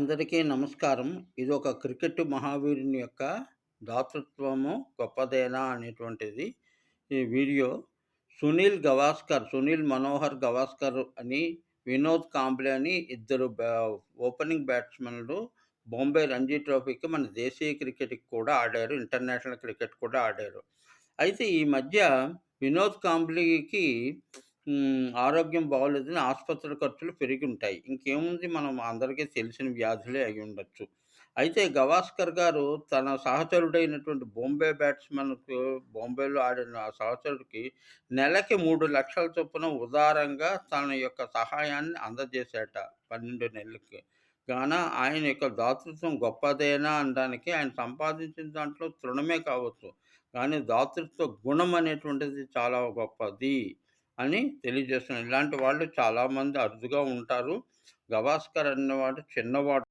అందరికీ నమస్కారం. ఇదొక క్రికెట్ మహావీరుని యొక్క దాతృత్వము గొప్పదేనా అనేటువంటిది ఈ వీడియో. సునీల్ మనోహర్ గవాస్కర్ అని, వినోద్ కాంబ్లే అని ఇద్దరు ఓపెనింగ్ బ్యాట్స్‌మెన్‌లు బాంబే రంజీ ట్రోఫీకి మన దేశీయ క్రికెట్‌కి కూడా ఆడారు. ఇంటర్నేషనల్ క్రికెట్ కూడా ఆడారు. అయితే ఈ మధ్య వినోద్ కాంబ్లీకి ఆరోగ్యం బాగోలేదని ఆసుపత్రి ఖర్చులు పెరిగుంటాయి. ఇంకేముంది, మనం అందరికీ తెలిసిన వ్యాధులే అయ్యుండొచ్చు. అయితే గవాస్కర్ గారు తన సహచరుడైనటువంటి బాంబేలో ఆడిన ఆ సహచరుడికి నెలకి 3,00,000 చొప్పున ఉదారంగా తన యొక్క సహాయాన్ని అందజేశాట 12 నెలలకి. ఆయన యొక్క దాతృత్వం గొప్పదేనా అనడానికి, ఆయన సంపాదించిన దాంట్లో తృణమే కావచ్చు, కానీ దాతృత్వ గుణం అనేటువంటిది చాలా గొప్పది అని తెలియజేస్తున్నాను. ఇలాంటి వాళ్ళు చాలామంది అరుదుగా ఉంటారు. గవాస్కర్ అన్నవాడు చిన్నవాడు.